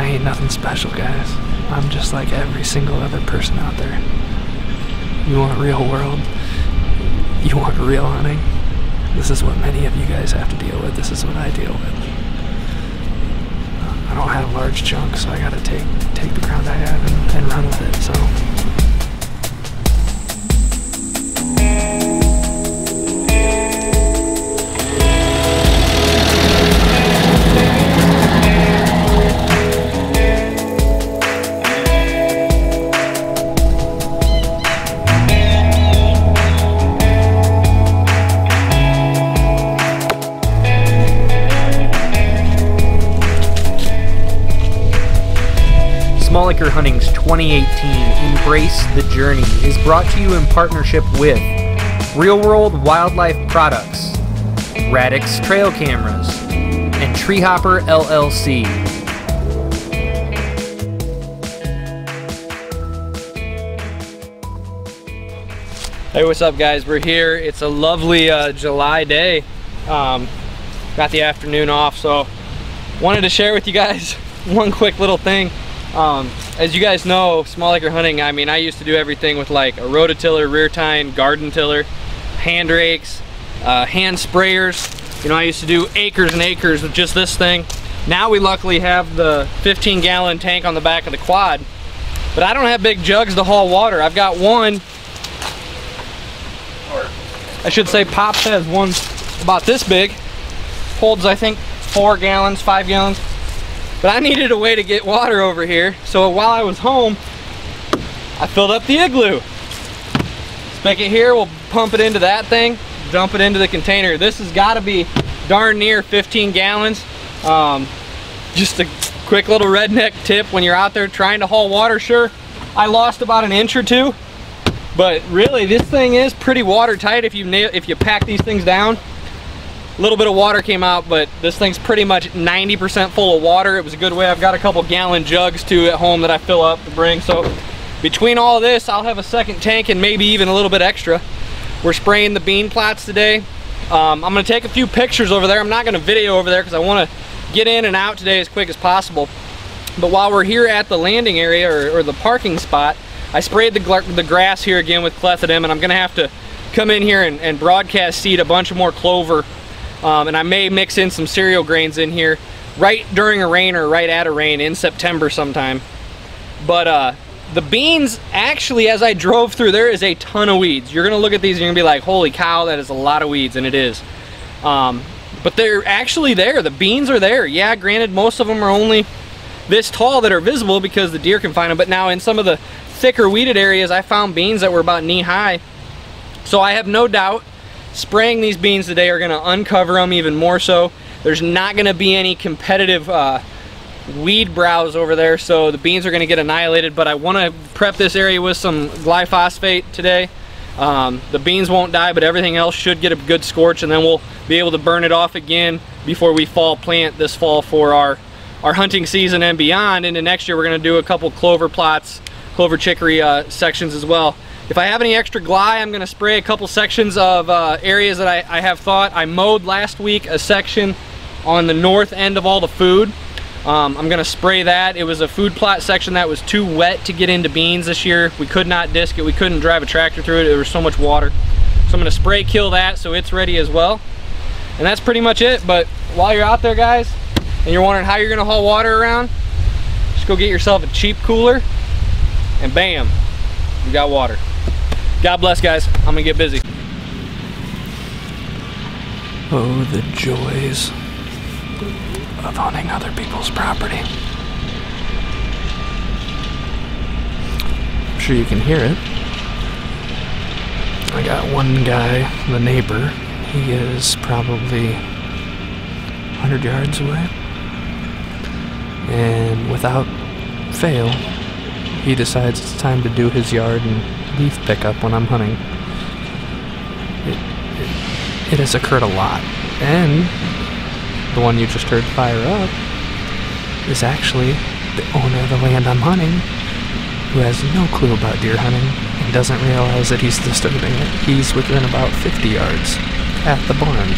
I ain't nothing special, guys. I'm just like every single other person out there. You want real world? You want real hunting? This is what many of you guys have to deal with. This is what I deal with. I don't have large chunks, so I gotta take the ground I have and run with it, so. Smalliker Hunting's 2018 Embrace the Journey is brought to you in partnership with Real World Wildlife Products, Radix Trail Cameras, and Treehopper LLC. Hey, what's up guys? We're here. It's a lovely July day. Got the afternoon off, so wanted to share with you guys one quick little thing. As you guys know, Smalliker hunting, I mean, I used to do everything with like a rototiller, rear tine, garden tiller, hand rakes, hand sprayers. You know, I used to do acres and acres with just this thing. Now we luckily have the 15-gallon tank on the back of the quad, but I don't have big jugs to haul water. I've got one, or I should say Pops has one about this big, holds I think 4 gallons, 5 gallons. But I needed a way to get water over here, so while I was home, I filled up the igloo. Spigot here, we'll pump it into that thing, dump it into the container. This has got to be darn near 15 gallons. Just a quick little redneck tip when you're out there trying to haul water. Sure, I lost about an inch or two, but really this thing is pretty watertight if you pack these things down. A little bit of water came out, but this thing's pretty much 90% full of water. It was a good way. I've got a couple gallon jugs too at home that I fill up to bring. So between all of this, I'll have a second tank and maybe even a little bit extra. We're spraying the bean plots today. I'm gonna take a few pictures over there. I'm not gonna video over there because I wanna get in and out today as quick as possible. But while we're here at the landing area or the parking spot, I sprayed the grass here again with clethodim, and I'm gonna have to come in here and broadcast seed a bunch of more clover. And I may mix in some cereal grains in here right during a rain or right at a rain in September sometime. But the beans, actually, as I drove through, there is a ton of weeds. You're gonna look at these and you're gonna be like, holy cow, that is a lot of weeds, and it is. But they're actually there. The beans are there. Yeah, granted, most of them are only this tall that are visible because the deer can find them, but now in some of the thicker weeded areas, I found beans that were about knee high. So I have no doubt spraying these beans today are going to uncover them even more so. There's not going to be any competitive weed browse over there, so the beans are going to get annihilated. But I want to prep this area with some glyphosate today. The beans won't die, but everything else should get a good scorch, and then we'll be able to burn it off again before we fall plant this fall for our hunting season and beyond. Into next year, we're going to do a couple clover plots, clover chicory sections as well. If I have any extra gly, I'm going to spray a couple sections of areas that I have thought. I mowed last week a section on the north end of all the food. I'm going to spray that. It was a food plot section that was too wet to get into beans this year. We could not disc it. We couldn't drive a tractor through it. There was so much water. So I'm going to spray kill that so it's ready as well. And that's pretty much it. But while you're out there, guys, and you're wondering how you're going to haul water around, just go get yourself a cheap cooler, and bam, you got water. God bless, guys. I'm gonna get busy. Oh, the joys of hunting other people's property. I'm sure you can hear it. I got one guy, the neighbor. He is probably 100 yards away. And without fail, he decides it's time to do his yard and leaf pickup when I'm hunting. It has occurred a lot, and the one you just heard fire up is actually the owner of the land I'm hunting, who has no clue about deer hunting and doesn't realize that he's disturbing it. He's within about 50 yards at the barn.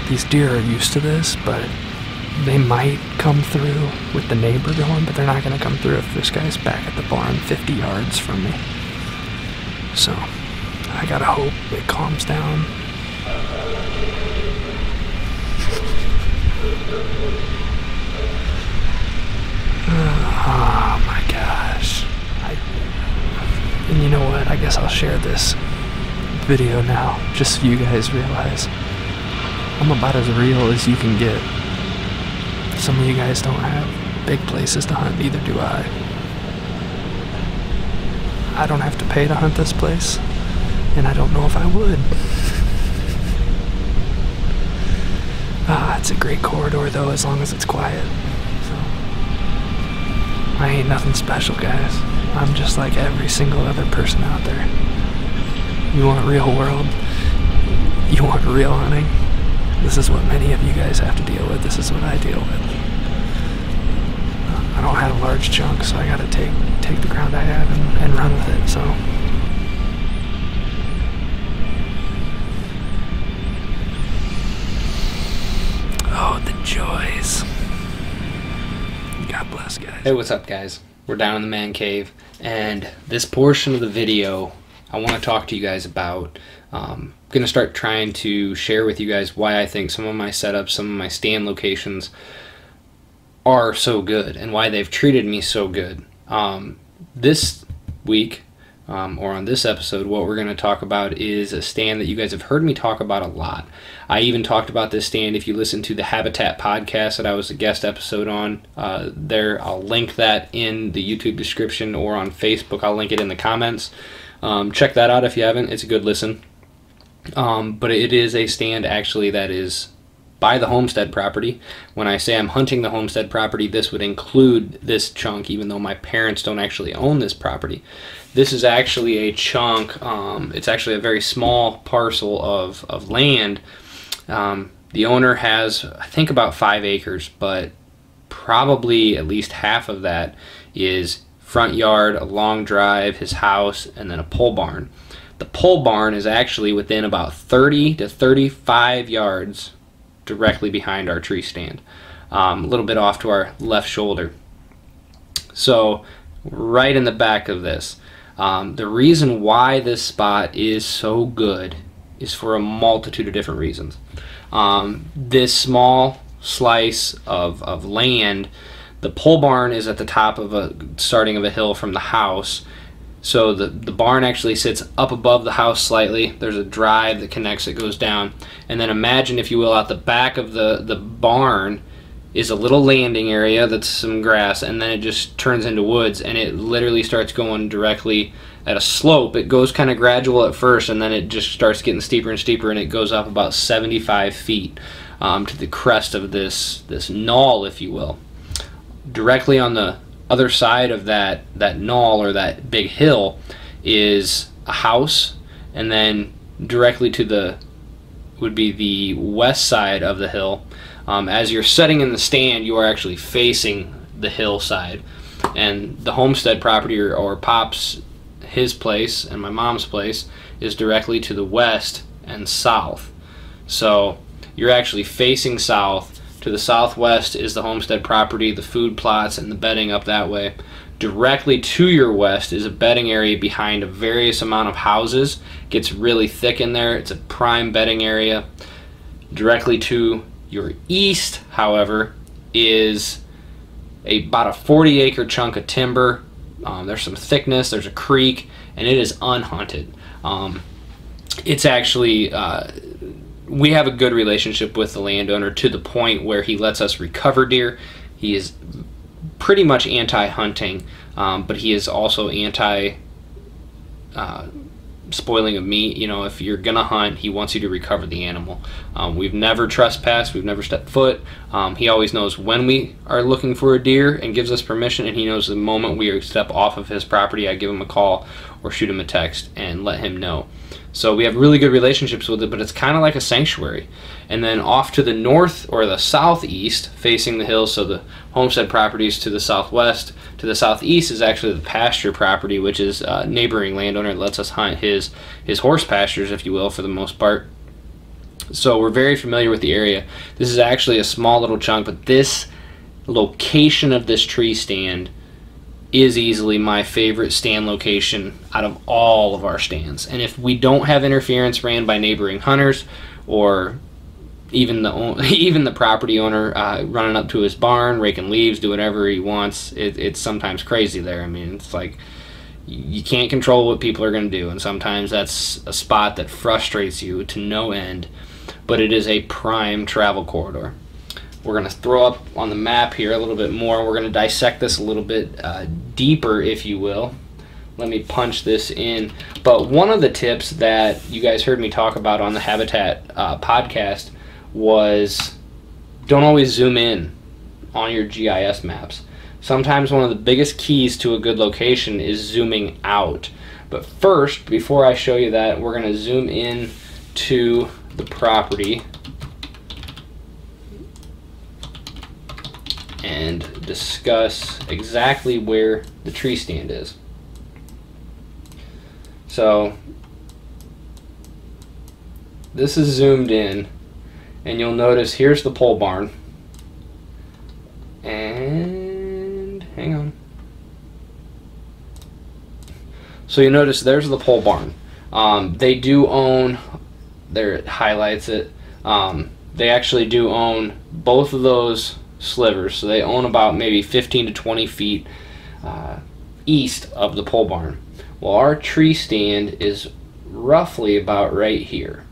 These deer are used to this, but They might come through with the neighbor going, but they're not going to come through if this guy's back at the barn 50 yards from me. So, I gotta hope it calms down. Oh my gosh. And you know what? I guess I'll share this video now, just so you guys realize I'm about as real as you can get. Some of you guys don't have big places to hunt, neither do I. I don't have to pay to hunt this place, and I don't know if I would. It's a great corridor though, as long as it's quiet. So, I ain't nothing special, guys. I'm just like every single other person out there. You want real world? You want real hunting? This is what many of you guys have to deal with. This is what I deal with. I don't have large chunks, so I gotta take the ground I have and run with it, so. Oh, the joys. God bless, guys. Hey, what's up, guys? We're down in the man cave, and this portion of the video I want to talk to you guys about. I'm going to start trying to share with you guys why I think some of my setups, some of my stand locations are so good and why they've treated me so good. This week, or on this episode, what we're going to talk about is a stand that you guys have heard me talk about a lot. I even talked about this stand if you listen to the Habitat podcast that I was a guest episode on. There, I'll link that in the YouTube description, or on Facebook, I'll link it in the comments. Check that out if you haven't. It's a good listen. But it is a stand actually that is by the homestead property. When I say I'm hunting the homestead property, this would include this chunk, even though my parents don't actually own this property. This is actually a chunk. It's actually a very small parcel of land. The owner has, I think, about 5 acres, but probably at least half of that is front yard, a long drive, his house, and then a pole barn. The pole barn is actually within about 30 to 35 yards directly behind our tree stand, a little bit off to our left shoulder. So right in the back of this. The reason why this spot is so good is for a multitude of different reasons. This small slice of land, the pole barn is at the top of starting of a hill from the house. So the barn actually sits up above the house slightly. There's a drive that connects, it goes down. And then imagine, if you will, out the back of the barn is a little landing area that's some grass, and then it just turns into woods, and it literally starts going directly at a slope. It goes kind of gradual at first, and then it just starts getting steeper and steeper, and it goes up about 75 feet to the crest of this knoll, if you will. Directly on the other side of that knoll, or that big hill, is a house, and then directly to the would be the west side of the hill. As you're sitting in the stand, you are actually facing the hillside, and the homestead property, or Pop's, his place, and my mom's place is directly to the west and south. So you're actually facing south. To the southwest is the homestead property, the food plots, and the bedding up that way. Directly to your west is a bedding area behind a various amount of houses. Gets really thick in there. It's a prime bedding area. Directly to your east, however, is about a 40-acre chunk of timber. There's some thickness, there's a creek, and it is unhunted. It's actually, we have a good relationship with the landowner, to the point where he lets us recover deer. He is pretty much anti-hunting, but he is also anti spoiling of meat. You know, if you're gonna hunt, he wants you to recover the animal. We've never trespassed, we've never stepped foot. He always knows when we are looking for a deer and gives us permission, and he knows the moment we step off of his property, I give him a call or shoot him a text and let him know. So we have really good relationships with it, but it's kind of like a sanctuary. And then off to the north, or the southeast, facing the hills, so the homestead properties to the southwest. To the southeast is actually the pasture property, which is a neighboring landowner that lets us hunt his horse pastures, if you will, for the most part. So we're very familiar with the area. This is actually a small little chunk, but this location of this tree stand is easily my favorite stand location out of all of our stands. And if we don't have interference ran by neighboring hunters, or even the property owner running up to his barn, raking leaves, doing whatever he wants, it's sometimes crazy there. I mean, it's like you can't control what people are going to do, and sometimes that's a spot that frustrates you to no end, but it is a prime travel corridor. We're going to throw up on the map here a little bit more. We're going to dissect this a little bit deeper, if you will. Let me punch this in. But one of the tips that you guys heard me talk about on the Habitat podcast was don't always zoom in on your GIS maps. Sometimes one of the biggest keys to a good location is zooming out. But first, before I show you that, we're going to zoom in to the property and discuss exactly where the tree stand is. So this is zoomed in, and you'll notice here's the pole barn, and hang on. So you notice there's the pole barn. They do own, there it highlights it, they actually do own both of those slivers, so they own about maybe 15 to 20 feet east of the pole barn. Well, our tree stand is roughly about right here,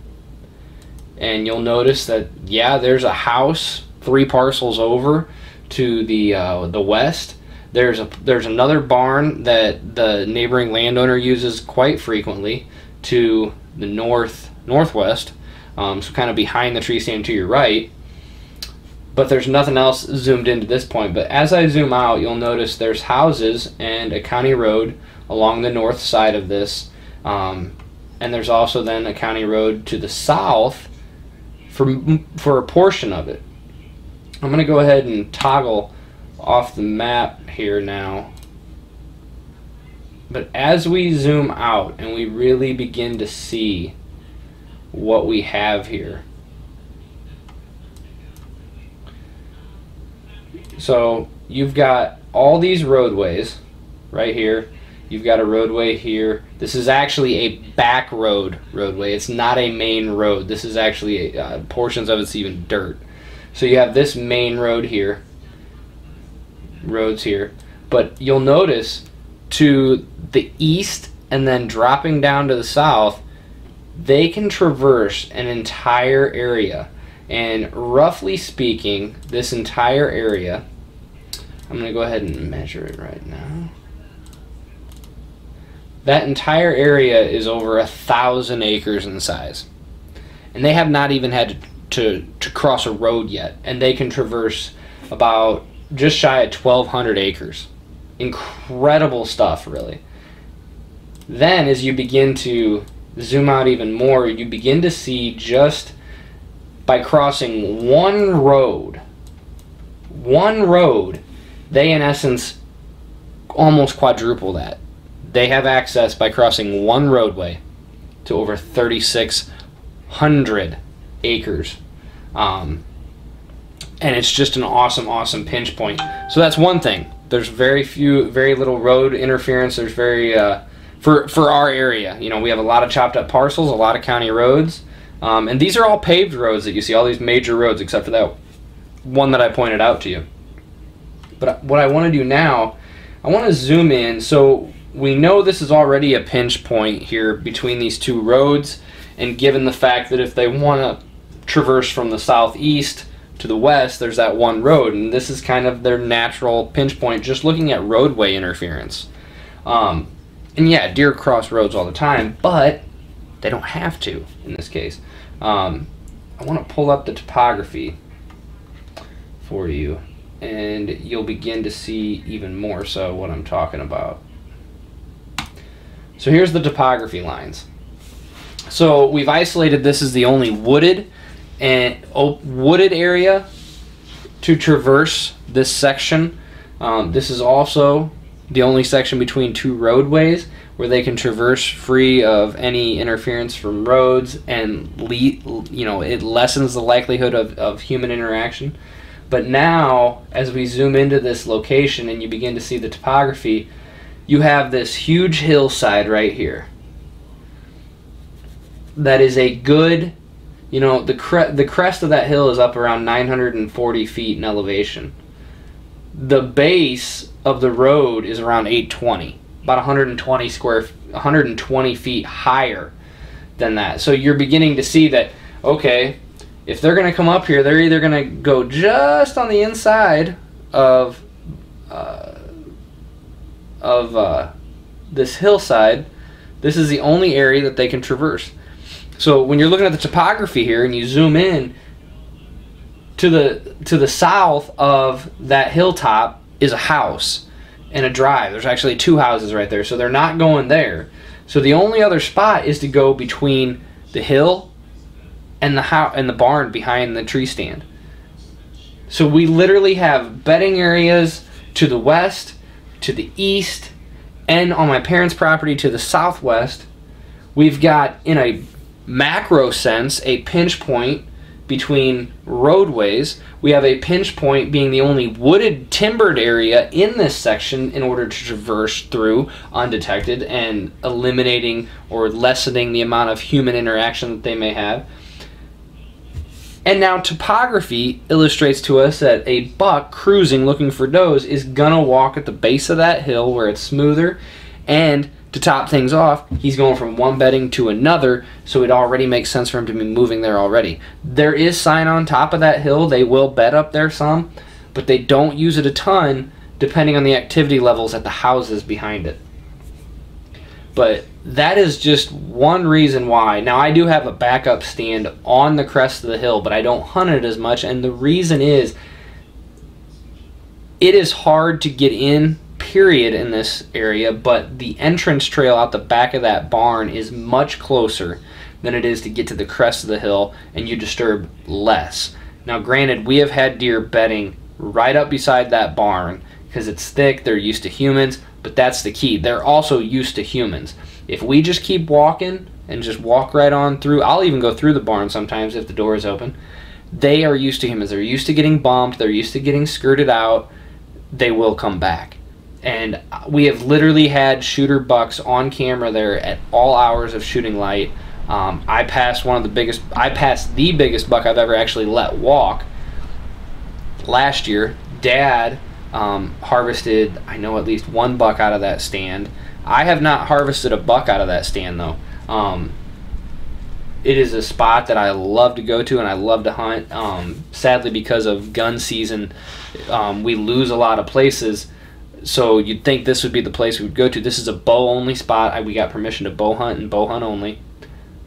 and you'll notice that, yeah, there's a house 3 parcels over to the west. There's another barn that the neighboring landowner uses quite frequently to the northwest, so kind of behind the tree stand to your right. But there's nothing else zoomed into this point. But as I zoom out, you'll notice there's houses and a county road along the north side of this, and there's also then a county road to the south for a portion of it. I'm going to go ahead and toggle off the map here now. But as we zoom out and we really begin to see what we have here, so you've got all these roadways right here. You've got a roadway here. This is actually a back roadway. It's not a main road. This is actually portions of it's even dirt. So you have this main road here, roads here, but you'll notice to the east and then dropping down to the south, they can traverse an entire area. And roughly speaking, this entire area, I'm going to go ahead and measure it right now. That entire area is over 1,000 acres in size. And they have not even had to cross a road yet. And they can traverse about just shy of 1,200 acres. Incredible stuff, really. Then as you begin to zoom out even more, you begin to see just by crossing one road, they in essence almost quadruple that. They have access by crossing one roadway to over 3,600 acres. And it's just an awesome pinch point. So that's one thing. There's very little road interference. There's for our area, you know, we have a lot of chopped up parcels, a lot of county roads. And these are all paved roads that you see, all these major roads except for that one that I pointed out to you. But what I want to do now, I want to zoom in. So we know this is already a pinch point here between these two roads, and given the fact that if they want to traverse from the southeast to the west, there's that one road, and this is kind of their natural pinch point just looking at roadway interference. And yeah, deer cross roads all the time, but they don't have to in this case. I want to pull up the topography for you, and you'll begin to see even more so what I'm talking about. So here's the topography lines. So we've isolated this as the only wooded area to traverse this section. This is also the only section between two roadways where they can traverse free of any interference from roads, and it lessens the likelihood of human interaction. But now, as we zoom into this location and you begin to see the topography, you have this huge hillside right here that is a good, the crest of that hill is up around 940 feet in elevation. The base of the road is around 820, about 120 feet higher than that. So you're beginning to see that, okay, if they're going to come up here, they're either going to go just on the inside of this hillside. This is the only area that they can traverse. So when you're looking at the topography here and you zoom in, to the south of that hilltop is a house and a drive. There's actually two houses right there, so they're not going there. So the only other spot is to go between the hill and the barn behind the tree stand. So we literally have bedding areas to the west, to the east, and on my parents' property to the southwest. We've got, in a macro sense, a pinch point between roadways. We have a pinch point being the only wooded, timbered area in this section in order to traverse through undetected and eliminating or lessening the amount of human interaction that they may have. And now topography illustrates to us that a buck cruising looking for does is gonna walk at the base of that hill where it's smoother, and to top things off, he's going from one bedding to another, so it already makes sense for him to be moving there already. There is sign on top of that hill. They will bed up there some, but they don't use it a ton depending on the activity levels at the houses behind it. But that is just one reason why. Now, I do have a backup stand on the crest of the hill, but I don't hunt it as much, and the reason is it is hard to get in, period, in this area, but the entrance trail out the back of that barn is much closer than it is to get to the crest of the hill, and you disturb less. Now, granted, we have had deer bedding right up beside that barn because it's thick, they're used to humans, but that's the key. They're also used to humans. If we just keep walking and just walk right on through, I'll even go through the barn sometimes if the door is open, they are used to humans. They're used to getting bumped, they're used to getting skirted out, they will come back. And we have literally had shooter bucks on camera there at all hours of shooting light. I passed the biggest buck I've ever actually let walk last year. Dad harvested, I know, at least one buck out of that stand. I have not harvested a buck out of that stand though. It is a spot that I love to go to and I love to hunt. Sadly, because of gun season, we lose a lot of places. So you'd think this would be the place we would go to. This is a bow-only spot. We got permission to bow hunt and bow hunt only.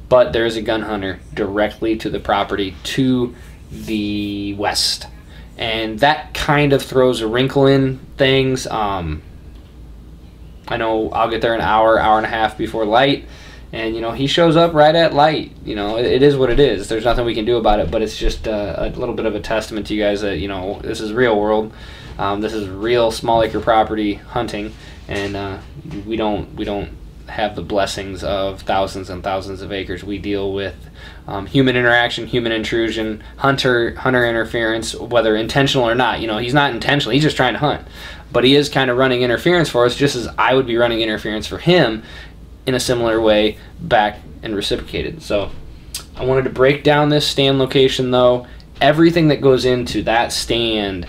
But there is a gun hunter directly to the property to the west. And that kind of throws a wrinkle in things. I know I'll get there an hour and a half before light. And, he shows up right at light. It is what it is. There's nothing we can do about it. But it's just a little bit of a testament to you guys that, this is real world. This is real small acre property hunting, and we don't have the blessings of thousands and thousands of acres. We deal with human interaction, human intrusion, hunter interference, whether intentional or not. He's not intentional, he's just trying to hunt, but he is kind of running interference for us, just as I would be running interference for him in a similar way back and reciprocated. So I wanted to break down this stand location though. Everything that goes into that stand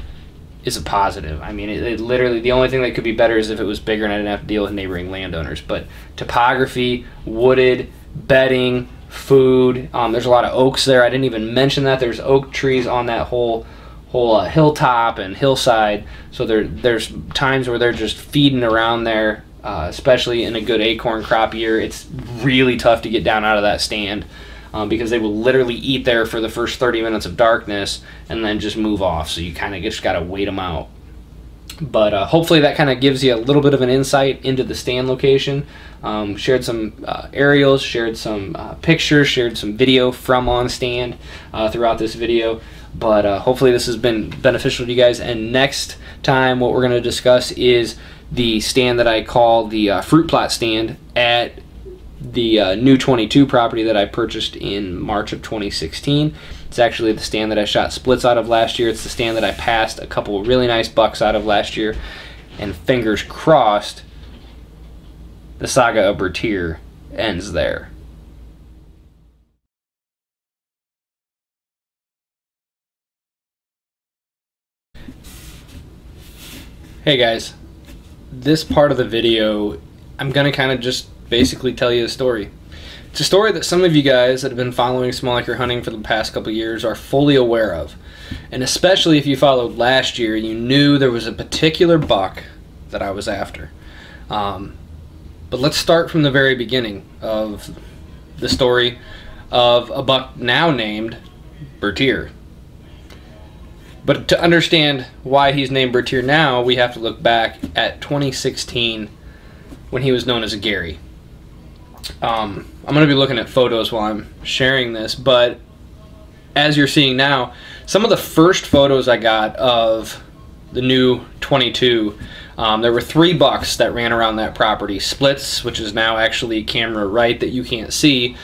is a positive. I mean, it literally, the only thing that could be better is if it was bigger and I didn't have to deal with neighboring landowners. But topography, wooded, bedding, food. There's a lot of oaks there. I didn't even mention that. There's oak trees on that whole hilltop and hillside. So there's times where they're just feeding around there, especially in a good acorn crop year. It's really tough to get down out of that stand. Because they will literally eat there for the first 30 minutes of darkness and then just move off. So you kind of just got to wait them out. But hopefully that kind of gives you a little bit of an insight into the stand location. Shared some aerials, shared some pictures, shared some video from on stand throughout this video. But hopefully this has been beneficial to you guys. And next time what we're going to discuss is the stand that I call the fruit plot stand at the new 22 property that I purchased in March of 2016. It's actually the stand that I shot splits out of last year. It's the stand that I passed a couple of really nice bucks out of last year. And fingers crossed, the saga of Bertier ends there. Hey guys, this part of the video, I'm going to kind of just basically tell you a story. It's a story that some of you guys that have been following small acre hunting for the past couple years are fully aware of. And especially if you followed last year, you knew there was a particular buck that I was after. But let's start from the very beginning of the story of a buck now named Bertier. But to understand why he's named Bertier now, we have to look back at 2016 when he was known as Gary. I'm going to be looking at photos while I'm sharing this, but as you're seeing now, some of the first photos I got of the new 22, there were 3 bucks that ran around that property. Splits, which is now actually camera right that you can't see,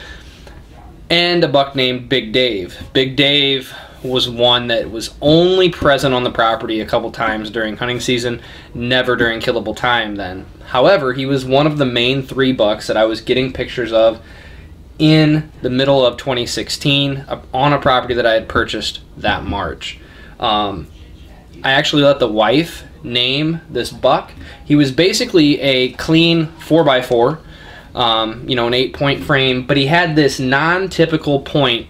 and a buck named Big Dave. Big Dave was one that was only present on the property a couple times during hunting season, never during killable time then. However, he was one of the main 3 bucks that I was getting pictures of in the middle of 2016 on a property that I had purchased that March. I actually let the wife name this buck. He was basically a clean 4x4, you know, an 8-point frame, but he had this non-typical point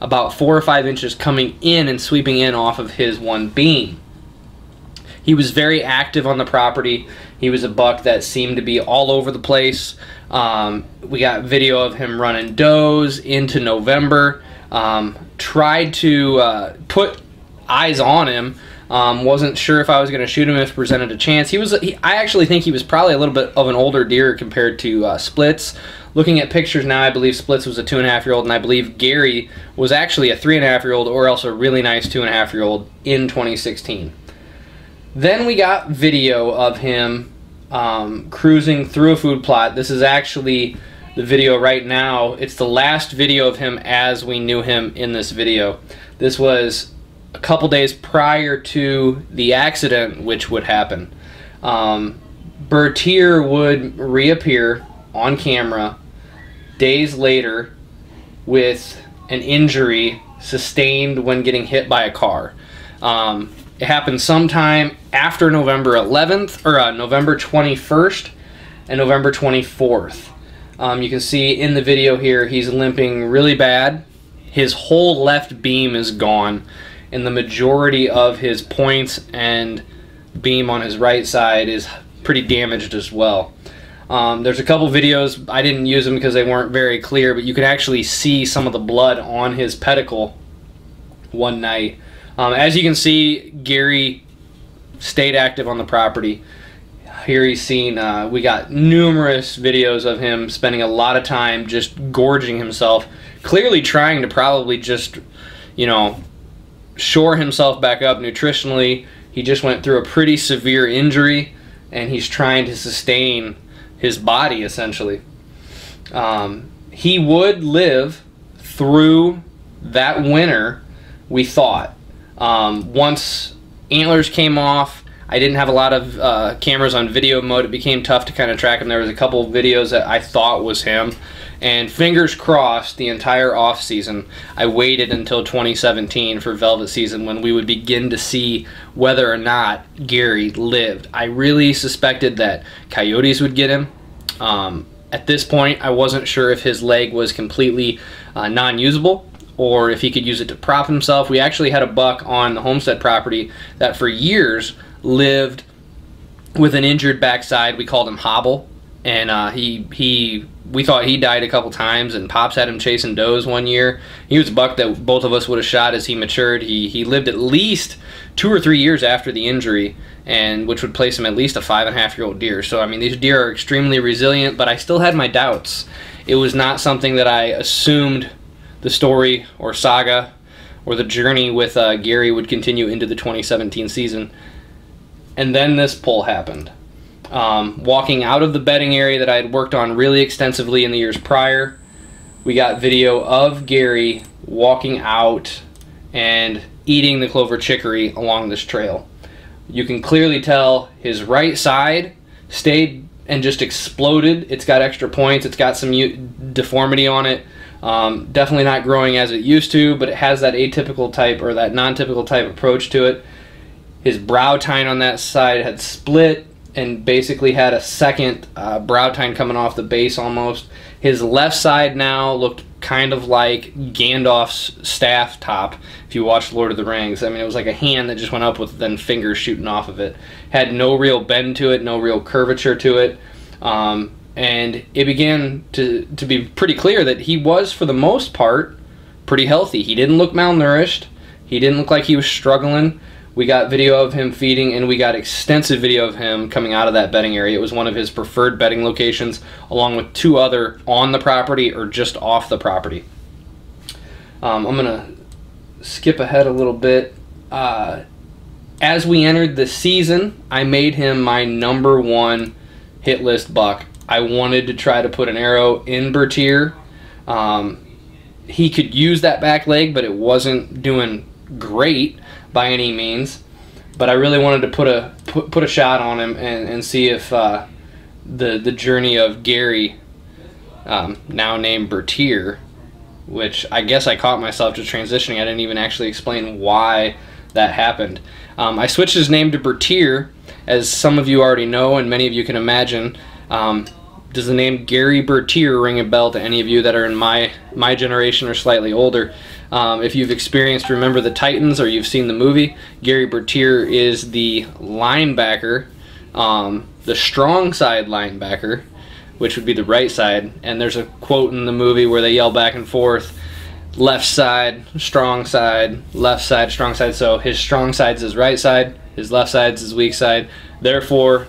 about 4 or 5 inches coming in and sweeping in off of his one beam. He was very active on the property. He was a buck that seemed to be all over the place. We got video of him running does into November. Tried to put eyes on him. Wasn't sure if I was going to shoot him if presented a chance. I actually think he was probably a little bit of an older deer compared to Splits. Looking at pictures now, I believe Splits was a 2.5-year-old, and I believe Gary was actually a 3.5-year-old, or else a really nice 2.5-year-old in 2016. Then we got video of him cruising through a food plot. This is actually the video right now. It's the last video of him as we knew him in this video. This was a couple days prior to the accident which would happen. Bertier would reappear on camera days later with an injury sustained when getting hit by a car. It happened sometime after November 11th, or November 21st and November 24th. You can see in the video here he's limping really bad. His whole left beam is gone, and the majority of his points and beam on his right side is pretty damaged as well. There's a couple videos, I didn't use them because they weren't very clear, but you can actually see some of the blood on his pedicle one night. As you can see, Gary stayed active on the property. Here he's seen, we got numerous videos of him spending a lot of time just gorging himself, clearly trying to probably just, you know, shore himself back up nutritionally. He just went through a pretty severe injury, and he's trying to sustain his body, essentially. He would live through that winter, we thought. Once antlers came off, I didn't have a lot of cameras on video mode. It became tough to kind of track him. There was a couple of videos that I thought was him, and fingers crossed the entire off season I waited until 2017 for velvet season when we would begin to see whether or not Gary lived. I really suspected that coyotes would get him. At this point I wasn't sure if his leg was completely non-usable or if he could use it to prop himself. We actually had a buck on the homestead property that for years lived with an injured backside. We called him Hobble. and we thought he died a couple times, and Pops had him chasing does one year. He was a buck that both of us would have shot as he matured. He lived at least 2 or 3 years after the injury, and which would place him at least a 5.5-year-old deer. So I mean, these deer are extremely resilient, but I still had my doubts. It was not something that I assumed the story or saga or the journey with Gary would continue into the 2017 season. And then this pull happened. Walking out of the bedding area that I had worked on really extensively in the years prior, we got video of Gary walking out and eating the clover chicory along this trail. You can clearly tell his right side stayed and just exploded. It's got extra points. It's got some deformity on it. Definitely not growing as it used to, but it has that atypical type or that non-typical type approach to it. His brow tine on that side had split and basically had a second brow tine coming off the base almost. His left side now looked kind of like Gandalf's staff top if you watched Lord of the Rings. I mean, it was like a hand that just went up with then fingers shooting off of it. Had no real bend to it, no real curvature to it. And it began to be pretty clear that he was, for the most part, pretty healthy. He didn't look malnourished. He didn't look like he was struggling. We got video of him feeding, and we got extensive video of him coming out of that bedding area. It was one of his preferred bedding locations, along with 2 other on the property or just off the property. I'm going to skip ahead a little bit. As we entered the season, I made him my #1 hit list buck. I wanted to try to put an arrow in Bertier. He could use that back leg, but it wasn't doing great by any means. But I really wanted to put a shot on him and see if the journey of Gary, now named Bertier, which I guess I caught myself just transitioning. I didn't even actually explain why that happened. I switched his name to Bertier, as some of you already know and many of you can imagine. Does the name Gary Bertier ring a bell to any of you that are in my generation or slightly older? If you've experienced Remember the Titans or you've seen the movie, Gary Bertier is the linebacker, the strong side linebacker, which would be the right side. And there's a quote in the movie where they yell back and forth, left side, strong side, left side, strong side. So his strong side's his right side, his left side's his weak side. Therefore,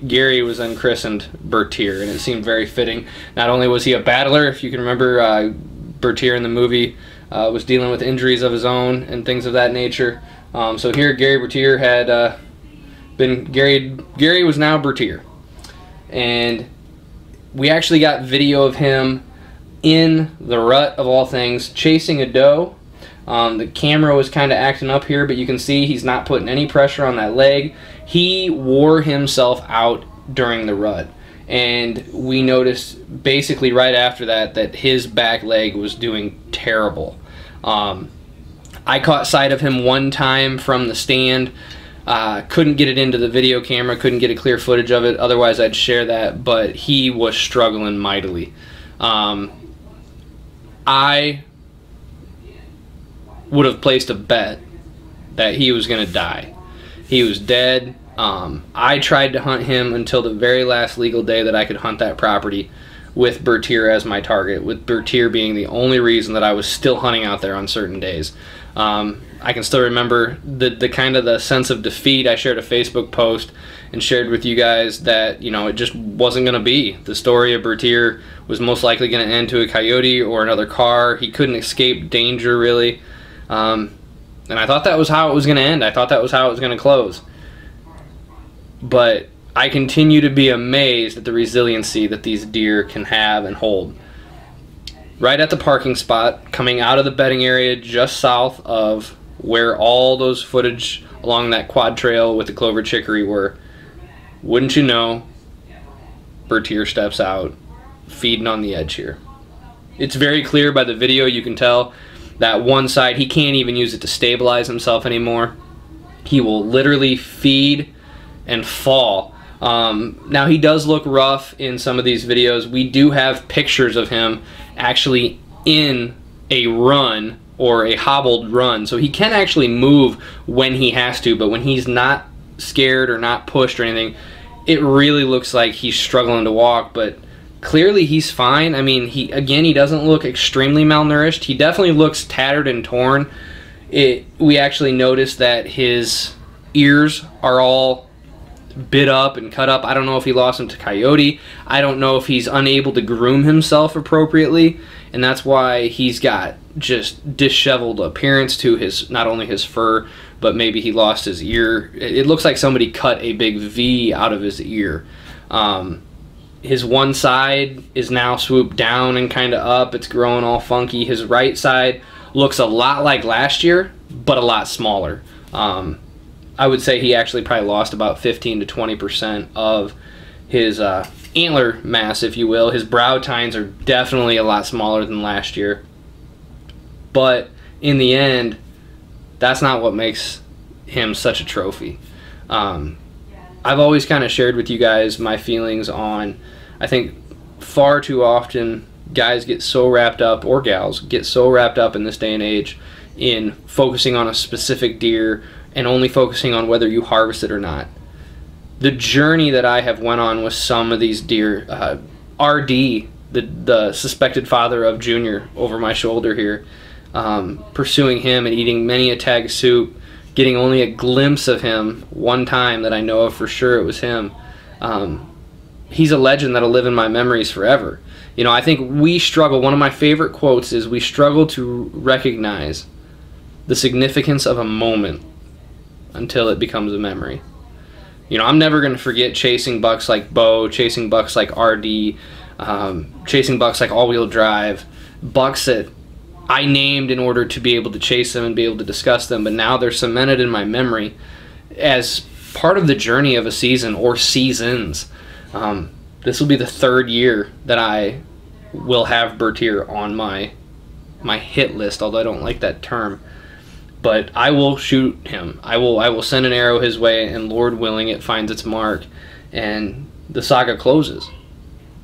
Gary was unchristened Bertier, and it seemed very fitting. Not only was he a battler, if you can remember, Bertier in the movie was dealing with injuries of his own and things of that nature. So here, Gary Bertier had been Gary was now Bertier, and we actually got video of him in the rut of all things, chasing a doe. The camera was kind of acting up here, but you can see he's not putting any pressure on that leg. He wore himself out during the rut, and we noticed basically right after that his back leg was doing terrible. I caught sight of him one time from the stand. Couldn't get it into the video camera, couldn't get a clear footage of it, otherwise I'd share that, but he was struggling mightily. I would have placed a bet that he was going to die. He was dead. I tried to hunt him until the very last legal day that I could hunt that property with Bertier as my target, with Bertier being the only reason that I was still hunting out there on certain days. I can still remember the kind of the sense of defeat. I shared a Facebook post and shared with you guys that, you know, it just wasn't going to be. The story of Bertier was most likely going to end to a coyote or another car. He couldn't escape danger, really. And I thought that was how it was going to end. I thought that was how it was going to close. But I continue to be amazed at the resiliency that these deer can have and hold. Right at the parking spot, coming out of the bedding area just south of where all those footage along that quad trail with the clover chicory were, wouldn't you know, Bertier steps out, feeding on the edge here. It's very clear by the video, you can tell that one side, he can't even use it to stabilize himself anymore. He will literally feed and fall. Now he does look rough in some of these videos. We do have pictures of him actually in a run or a hobbled run, so he can actually move when he has to, but when he's not scared or not pushed or anything, it really looks like he's struggling to walk, but clearly he's fine. I mean, he doesn't look extremely malnourished. He definitely looks tattered and torn. We actually noticed that his ears are all bit up and cut up. I don't know if he lost them to coyote. I don't know if he's unable to groom himself appropriately, and that's why he's got just disheveled appearance to his, not only his fur, but maybe he lost his ear. It looks like somebody cut a big V out of his ear. His one side is now swooped down and kind of up. It's growing all funky. His right side looks a lot like last year, but a lot smaller. I would say he actually probably lost about 15 to 20% of his antler mass, if you will. His brow tines are definitely a lot smaller than last year. But in the end, that's not what makes him such a trophy. I've always kind of shared with you guys my feelings on, I think far too often guys get so wrapped up, or gals get so wrapped up in this day and age in focusing on a specific deer and only focusing on whether you harvest it or not. The journey that I have went on with some of these deer, RD, the suspected father of Junior over my shoulder here, pursuing him and eating many a tag soup, getting only a glimpse of him one time that I know of for sure it was him. He's a legend that'll live in my memories forever. You know, I think we struggle, one of my favorite quotes is, we struggle to recognize the significance of a moment until it becomes a memory. You know, I'm never going to forget chasing bucks like Bo, chasing bucks like RD, chasing bucks like all-wheel drive, bucks that I named in order to be able to chase them and be able to discuss them, but now they're cemented in my memory as part of the journey of a season or seasons. This will be the third year that I will have Bertier on my hit list, although I don't like that term. But I will shoot him. I will send an arrow his way, and Lord willing, it finds its mark, and the saga closes.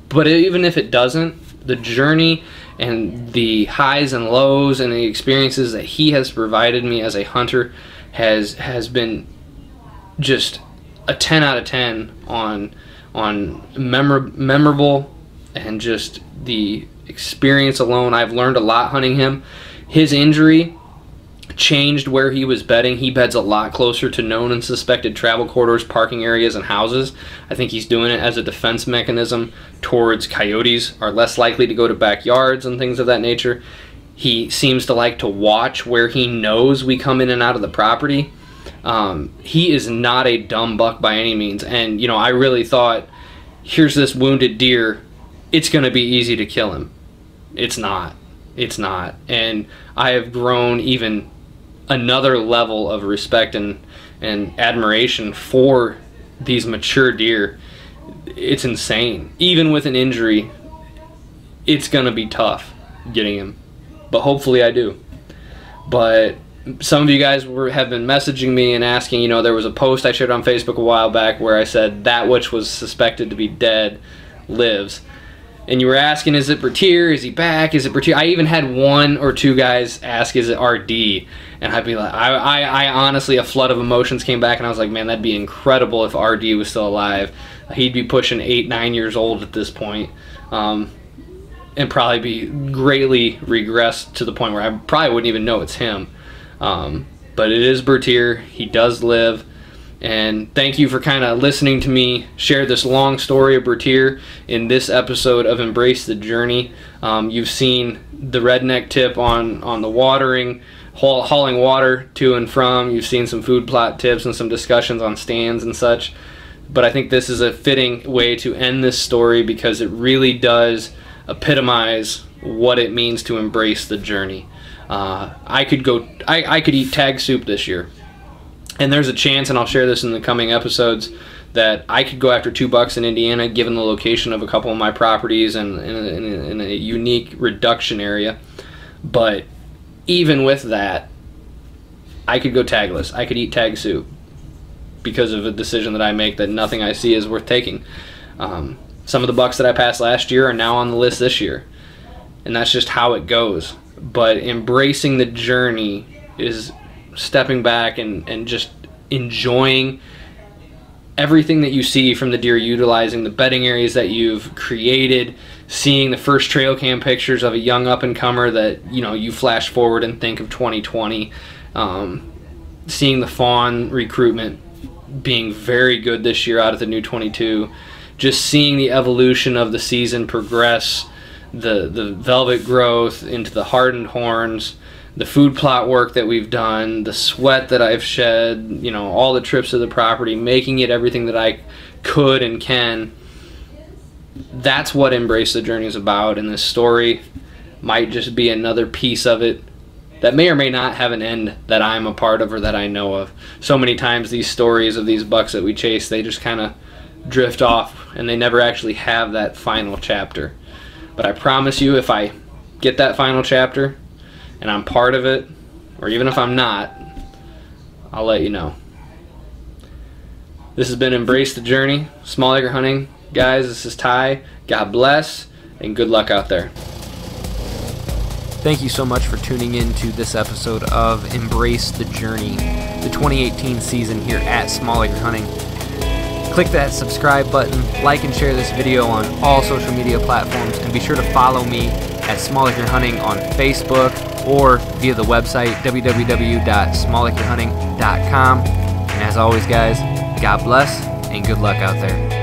But even if it doesn't, the journey and the highs and lows and the experiences that he has provided me as a hunter has been just a 10 out of 10 on memorable, and just the experience alone. I've learned a lot hunting him. His injury changed where he was bedding. He beds a lot closer to known and suspected travel corridors, parking areas, and houses. I think he's doing it as a defense mechanism towards coyotes are less likely to go to backyards and things of that nature. He seems to like to watch where he knows we come in and out of the property. He is not a dumb buck by any means, and you know, I really thought, here's this wounded deer, it's going to be easy to kill him. It's not. It's not. And I have grown even another level of respect and admiration for these mature deer. It's insane. Even with an injury, it's going to be tough getting him, but hopefully I do. But some of you guys have been messaging me and asking, you know, there was a post I shared on Facebook a while back where I said that which was suspected to be dead lives. And you were asking, is it Bertier? Is he back? Is it Bertier? I even had one or two guys ask, is it RD? And I'd be like, I honestly, a flood of emotions came back, and I was like, man, that'd be incredible if RD was still alive. He'd be pushing 8-9 years old at this point, and probably be greatly regressed to the point where I probably wouldn't even know it's him. But it is Bertier. He does live. And thank you for kind of listening to me share this long story of Bertier in this episode of Embrace the Journey. You've seen the redneck tip on the watering, hauling water to and from. You've seen some food plot tips and some discussions on stands and such. But I think this is a fitting way to end this story because it really does epitomize what it means to embrace the journey. I could eat tag soup this year. And there's a chance, and I'll share this in the coming episodes, that I could go after 2 bucks in Indiana, given the location of a couple of my properties and in a unique reduction area. But even with that, I could go tagless. I could eat tag soup because of a decision that I make that nothing I see is worth taking. Some of the bucks that I passed last year are now on the list this year. And that's just how it goes. But embracing the journey is stepping back and just enjoying everything that you see from the deer utilizing the bedding areas that you've created, seeing the first trail cam pictures of a young up-and-comer that, you know, you flash forward and think of 2020, seeing the fawn recruitment being very good this year out of the new 22, just seeing the evolution of the season progress, the velvet growth into the hardened horns, the food plot work that we've done, the sweat that I've shed, you know, all the trips to the property, making it everything that I could and can. That's what Embrace the Journey is about, and this story might just be another piece of it that may or may not have an end that I'm a part of or that I know of. So many times these stories of these bucks that we chase, they just kind of drift off and they never actually have that final chapter. But I promise you, if I get that final chapter and I'm part of it, or even if I'm not, I'll let you know. This has been Embrace the Journey, Small Acre Hunting. Guys, this is Ty. God bless, and good luck out there. Thank you so much for tuning in to this episode of Embrace the Journey, the 2018 season here at Small Acre Hunting. Click that subscribe button, like and share this video on all social media platforms, and be sure to follow me at Small Acre Hunting on Facebook or via the website www.smallacrehunting.com. And as always, guys, God bless and good luck out there.